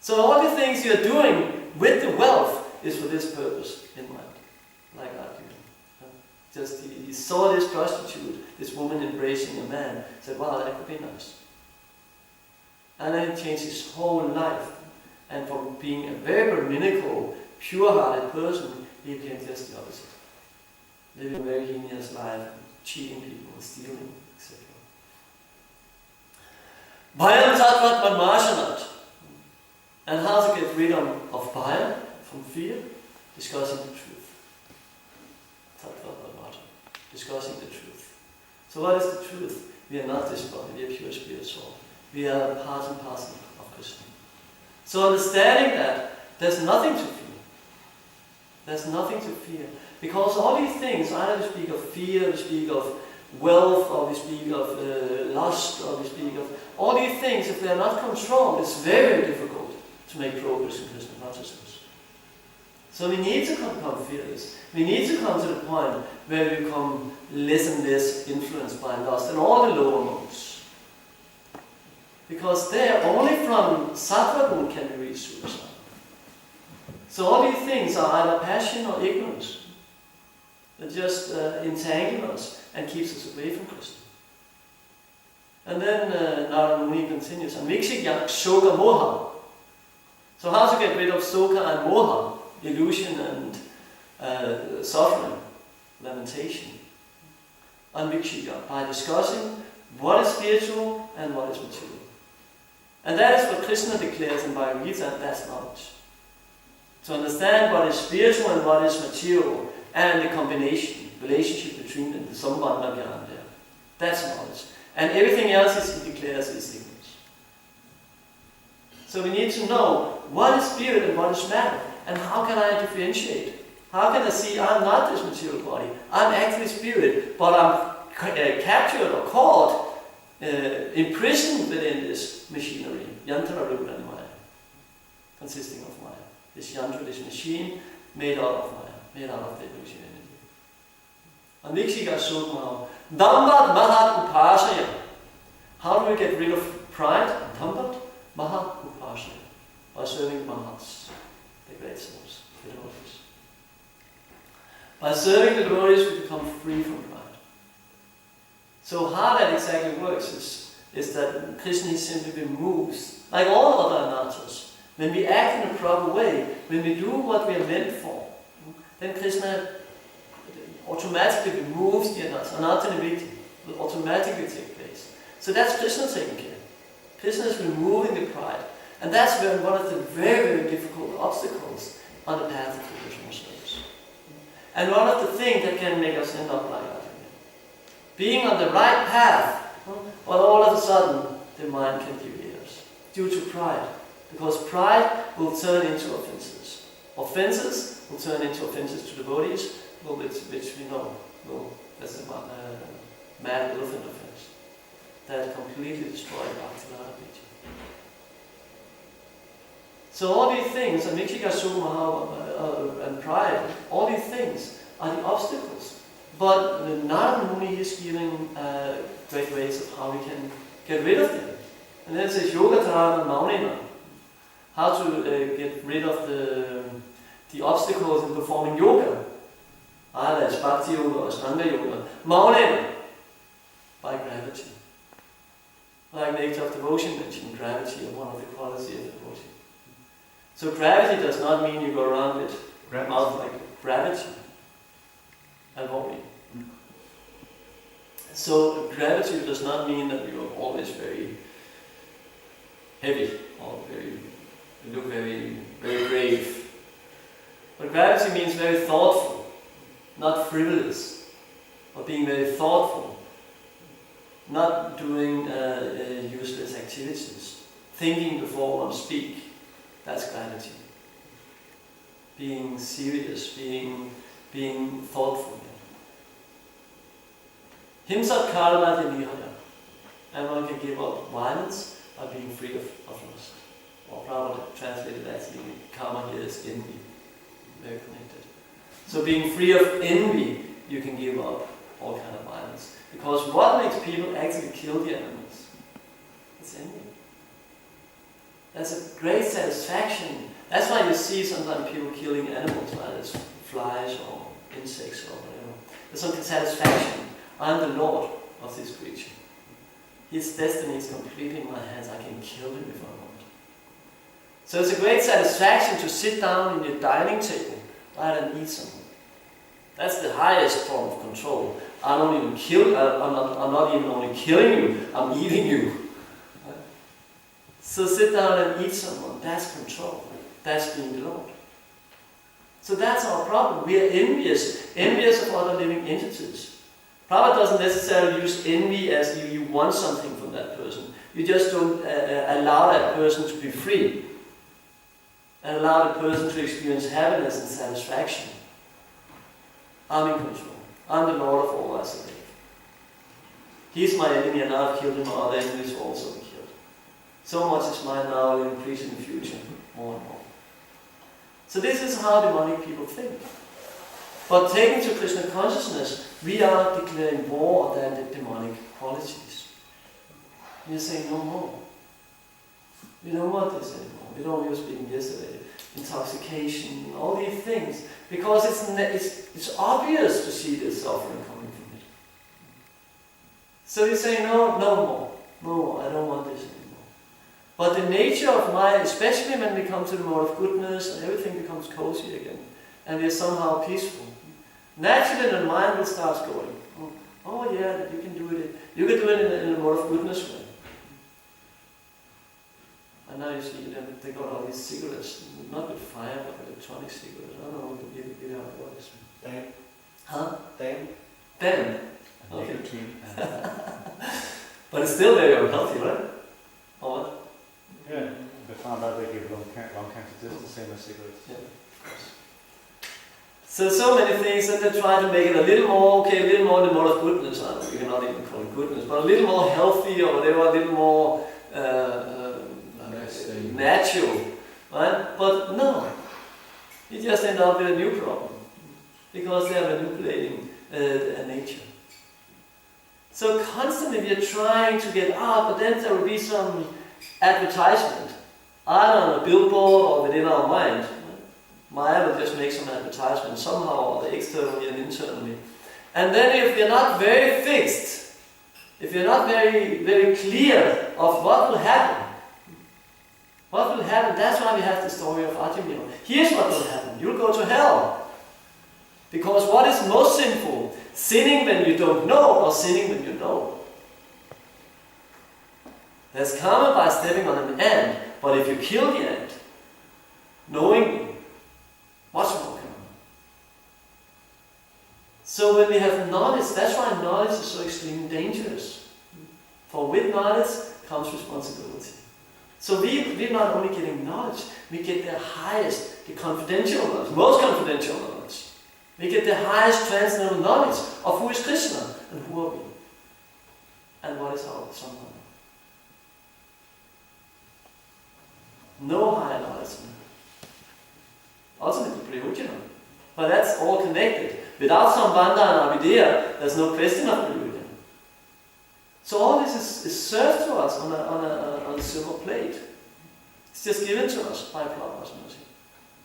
So all the things you're doing with the wealth is for this purpose in mind. Like argument. Just he saw this prostitute, this woman embracing a man, said, wow, that could be nice. And then he changed his whole life. And from being a very brahminical, pure-hearted person, he became just the opposite. Living a very heinous life, cheating people, stealing, etc. Bhayam Tattvat Manmashanat. And how to get rid of bhaya, from fear? Discussing the truth. Tattvat Manmashanat. Discussing the truth. So what is the truth? We are not this body, we are pure spirit soul. We are part and parcel of Krishna. So understanding that, there's nothing to fear. There's nothing to fear. Because all these things, either we speak of fear, we speak of wealth, or we speak of lust, or we speak of all these things, if they are not controlled, it's very, very difficult to make progress in Krishna consciousness. So we need to become fearless. We need to come to the point where we become less and less influenced by lust and all the lower modes. Because there, only from sattva guna can we reach suicide. So all these things are either passion or ignorance. They just entangle us and keeps us away from Krishna. And then Narada Muni continues, Amikshikya Soka Moha. So how to get rid of Soka and Moha, illusion and suffering, lamentation? Amikshikya, by discussing what is spiritual and what is material. And that is what Krishna declares in Bhagavad Gita, that's knowledge. To understand what is spiritual and what is material, and the combination, relationship between them, the sambandha jnana there. That's knowledge. And everything else he declares is ignorance. So we need to know what is spirit and what is matter, and how can I differentiate? How can I see I'm not this material body, I'm actually spirit, but I'm captured or caught, imprisoned within this machinery, yantra rupa and maya, consisting of maya. This yantra, this machine, made out of maya, made out of the illusion energy. Amikshika Sukma, Dambat Mahat Upashaya. How do we get rid of pride? Dambat Mahat Upashaya. By serving Mahats, the great souls, the devotees. By serving the devotees, we become free from pride. So how that exactly works is that Krishna simply removes, like all other anarthas, when we act in a proper way, when we do what we are meant for, then Krishna automatically removes the anartha. Anartha nivritti will automatically take place. So that's Krishna taking care. Krishna is removing the pride. And that's one of the very, very difficult obstacles on the path of devotional service. And one of the things that can make us end up like that. Being on the right path, but all of a sudden the mind can deviate us due to pride. Because pride will turn into offenses. Offenses will turn into offenses to devotees, which we know that's the mad elephant offense that completely destroyed Bhakti-Rasa. So all these things, Amikshika Sukma and pride, all these things are the obstacles. But Narada Muni is giving great ways of how we can get rid of them. And then it says Yoga Dharana Maunena. How to get rid of the obstacles in performing yoga. Either it's Bhakti Yoga or Ashtanga Yoga. Maunena. By gravity. Like Nectar of Devotion mentioned, gravity is one of the qualities of devotion. So gravity does not mean you go around with mouth like gravity. Avoid. So gravity does not mean that you are always very heavy or you look very, very brave. But gravity means very thoughtful, not frivolous, but being very thoughtful, not doing useless activities, thinking before one speaks. That's gravity. Being serious, being thoughtful. Himsat karma dinihaya. And one can give up violence by being free of lust. Or Prabhupada translated actually, karma here is envy. Very connected. So being free of envy, you can give up all kind of violence. Because what makes people actually kill the animals? It's envy. There's a great satisfaction. That's why you see sometimes people killing animals, whether it's flies or insects or whatever. There's some satisfaction. I'm the lord of this creature. His destiny is completely in my hands. I can kill him if I want. So it's a great satisfaction to sit down in your dining table, right, and eat something. That's the highest form of control. I'm not even only killing you, I'm eating you. Right? So sit down and eat someone. That's control. That's being the Lord. So that's our problem. We are envious of other living entities. Prabhupada doesn't necessarily use envy as you want something from that person. You just don't allow that person to be free. And allow the person to experience happiness and satisfaction. I'm in control. I'm the Lord of all I survive. He's my enemy and I've killed him, other enemies will also be killed. So much is mine now, will increase in the future, more and more. So this is how demonic people think. But taken to Krishna consciousness, we are declaring war on the demonic qualities. We are saying no more. We don't want this anymore. We don't use speaking yesterday. Intoxication, all these things. Because it's obvious to see this suffering coming from it. So you say, no more. No, I don't want this anymore. But the nature of mind, especially when we come to the mode of goodness and everything becomes cozy again, and we are somehow peaceful, naturally the mind will start going, oh yeah, you can do it. You can do it in a mode of goodness way. And now you see them, they got all these cigarettes, not with fire, but electronic cigarettes. I don't know how it works. Them. Huh? Them. Them. Okay. But it's still very unhealthy, right? Or what? Yeah, they found out they give lung cancer just the same as cigarettes. Yeah. So many things, and they try to make it a little more, a little more in the mode of goodness. You cannot even call it goodness, but a little more healthy or whatever, a little more natural, right? But no, you just end up with a new problem because they are manipulating nature. So constantly we are trying to get out, but then there will be some advertisement, either on a billboard or within our mind. Right? Maya will just make some advertisement somehow, or externally and internally. And then if you're not very fixed, if you're not very, very clear of what will happen, that's why we have the story of Arjuna. Here's what will happen. You'll go to hell. Because what is most sinful? Sinning when you don't know or sinning when you know? There's karma by stepping on an ant, but if you kill the ant, knowingly, what's more karma? So when we have knowledge, that's why knowledge is so extremely dangerous. For with knowledge comes responsibility. So we're not only getting knowledge, we get the highest, the confidential knowledge, most confidential knowledge. We get the highest transcendental knowledge of who is Krishna and who are we. And what is our Sambhava. No higher knowledge. Ultimately Prayojana. But that's all connected. Without Sambandha and Avidya, there's no question of Prayojana. So all this is served to us on a silver plate. It's just given to us by Prabhupada's mercy.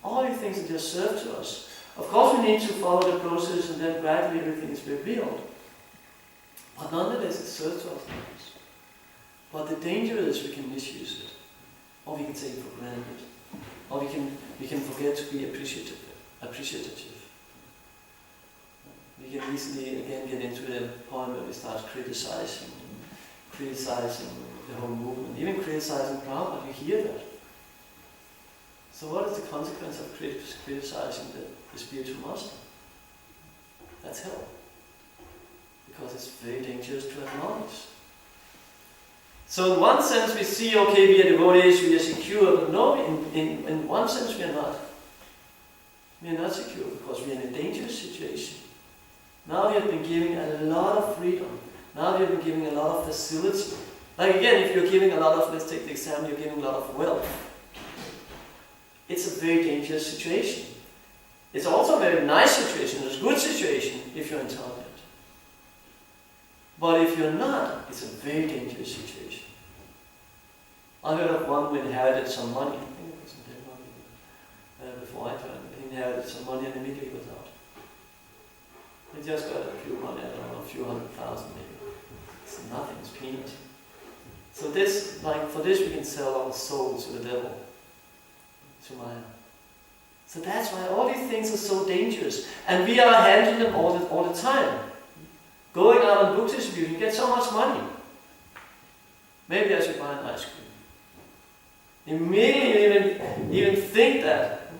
All these things are just served to us. Of course we need to follow the process and then gradually everything is revealed. But nonetheless it's served to us. But the danger is we can misuse it. Or we can take it for granted. Or we can forget to be appreciative. We can easily again get into the point where we start criticizing the whole movement, even criticizing Prabhupada. You hear that. So what is the consequence of criticizing the spiritual master? That's hell. Because it's very dangerous to acknowledge. So in one sense we see, okay, we are devotees, we are secure, but no, in one sense we are not. We are not secure because we are in a dangerous situation. Now we have been giving a lot of freedom. Now we have been giving a lot of facility. Like again, if you're giving a lot of, let's take the example, you're giving a lot of wealth. It's a very dangerous situation. It's also a very nice situation, it's a good situation if you're intelligent. But if you're not, it's a very dangerous situation. I heard of one who inherited some money. I think it was in Denmark before I joined. He inherited some money and immediately was out. He just got a few money, I don't know, a few 100,000 maybe. It's nothing, it's peanuts. So this, like for this we can sell our soul to the devil, to Maya. So that's why all these things are so dangerous. And we are handling them all the time. Going out on book distribution, you get so much money. Maybe I should buy an ice cream. Immediately even think that.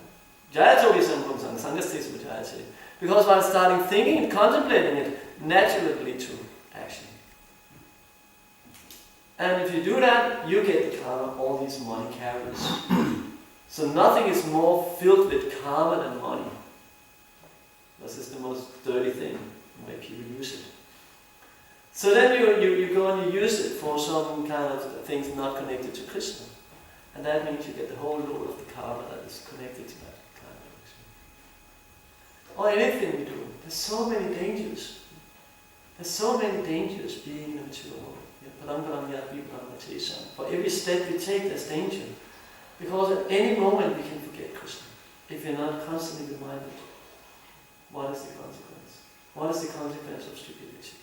Because while starting thinking and contemplating it, naturally will lead to action. And if you do that, you get the karma of all these money carriers. So nothing is more filled with karma than money. This is the most dirty thing, the way people use it. So then you go and you use it for some kind of things not connected to Krishna. And that means you get the whole load of the karma that is connected to that kind of experience. Or anything we do. There's so many dangers. There's so many dangers being in a material world. For every step we take, there's danger. Because at any moment we can forget Krishna. If you're not constantly reminded, what is the consequence? What is the consequence of stupidity?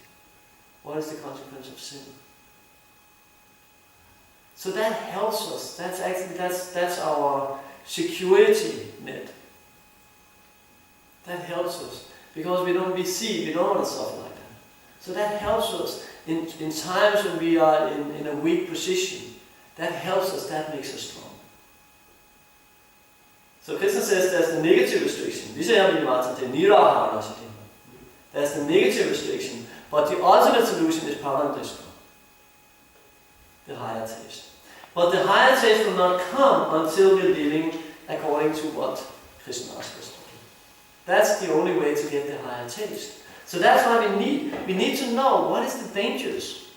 What is the consequence of sin? So that helps us. That's our security net. That helps us because we don't be sick. We don't want to suffer like that. So that helps us in times when we are in a weak position. That helps us. That makes us strong. So Krishna says there's the negative restriction. There's the negative restriction, but the ultimate solution is paramdrishta, the higher taste. But the higher taste will not come until we're living according to what Krishna asks us to do. That's the only way to get the higher taste. So that's why we need to know what is the dangers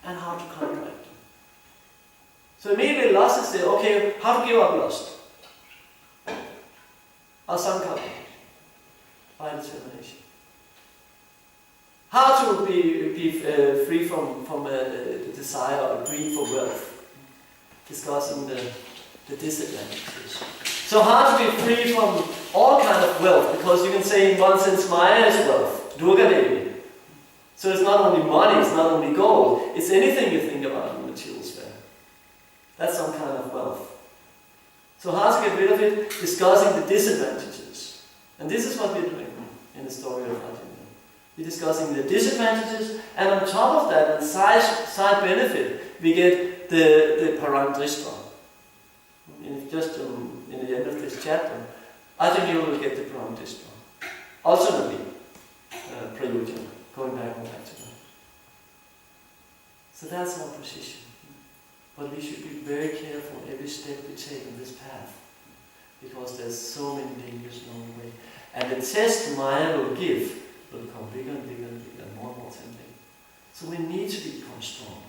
and how to counteract them. So immediately lust is there, okay, how to give up lust? Asankara, by determination. How to be free from the desire or greed for wealth. Discussing the disadvantages. So how to be free from all kind of wealth, because you can say in one sense Maya is wealth, Durga Devi. So it's not only money, it's not only gold, it's anything you think about in the material sphere. That's some kind of wealth. So how to get rid of it? Discussing the disadvantages. And this is what we're doing in the story of Caitanya. We're discussing the disadvantages, and on top of that, and side benefit, we get the paramdrishta. Just in the end of this chapter, I think you will get the paramdrishta. Ultimately, prayojana, going back to that. So that's our position. But we should be very careful every step we take on this path, because there's so many dangers along the way. And the test Maya will give will become bigger and bigger and bigger and more tempting. So we need to become strong.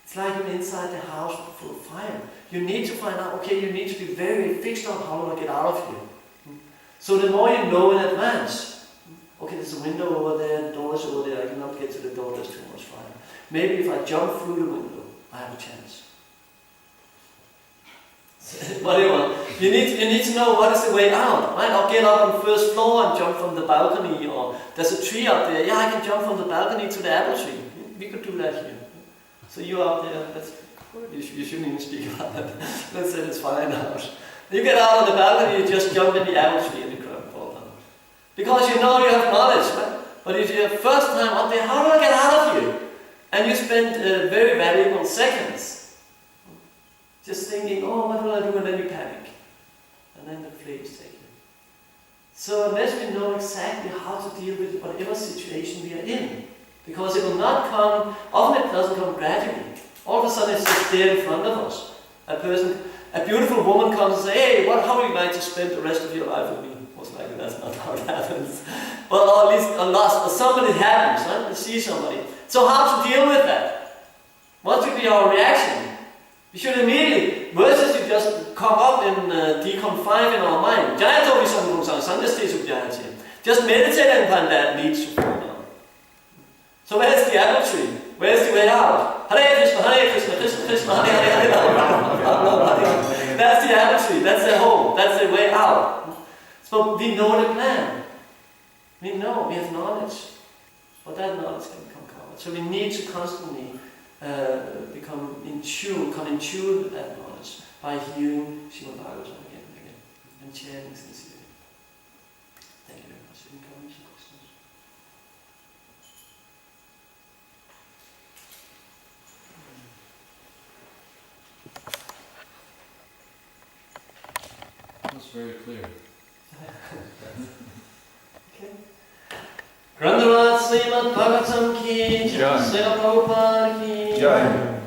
It's like you're inside the house full of fire. You need to find out, okay, you need to be very fixed on how do I get out of here. So the more you know in advance, okay, there's a window over there, the door is over there, I cannot get to the door, there's too much fire. Maybe if I jump through the window, I have a chance. Whatever. You need to know what is the way out, right? I'll get up on the first floor and jump from the balcony, or there's a tree out there. Yeah, I can jump from the balcony to the apple tree. We could do that here. So you're out there, you shouldn't even speak about that. Let's say it's fine out. You get out on the balcony, you just jump in the apple tree and you can't fall down. Because you know you have knowledge, right? But if you're first time out there, how do I get out of here? And you spend very valuable seconds just thinking, oh, what will I do? And then you panic. And then the flames take you. So unless we know exactly how to deal with whatever situation we are in, because it will not come, often it doesn't come gradually. All of a sudden it's just there in front of us. A beautiful woman comes and says, hey, how would you like to spend the rest of your life with me? Most likely that's not how it happens. Well, or at least a loss, or somebody happens, right? You see somebody. So how to deal with that? What should be our reaction? We should immediately, versus you just come up and decom 5 in our mind. Just meditate upon that leads to fall down. So where's the apple tree? Where's the way out? Hare Krishna, Krishna Krishna, Hare Hare, Hare Rama. That's the attitude, that's the hope, that's the way out. So we know the plan. We know, we have knowledge. But that knowledge can become covered. So we need to constantly come in tune with that knowledge by hearing Srimad Bhagavatam again and again and chanting sincerely. Thank you very much. Any comments or questions? That's very clear. Okay. Grandarat Srimad Bhagavatam ki Jai, Srila Prabhupada ki Jai.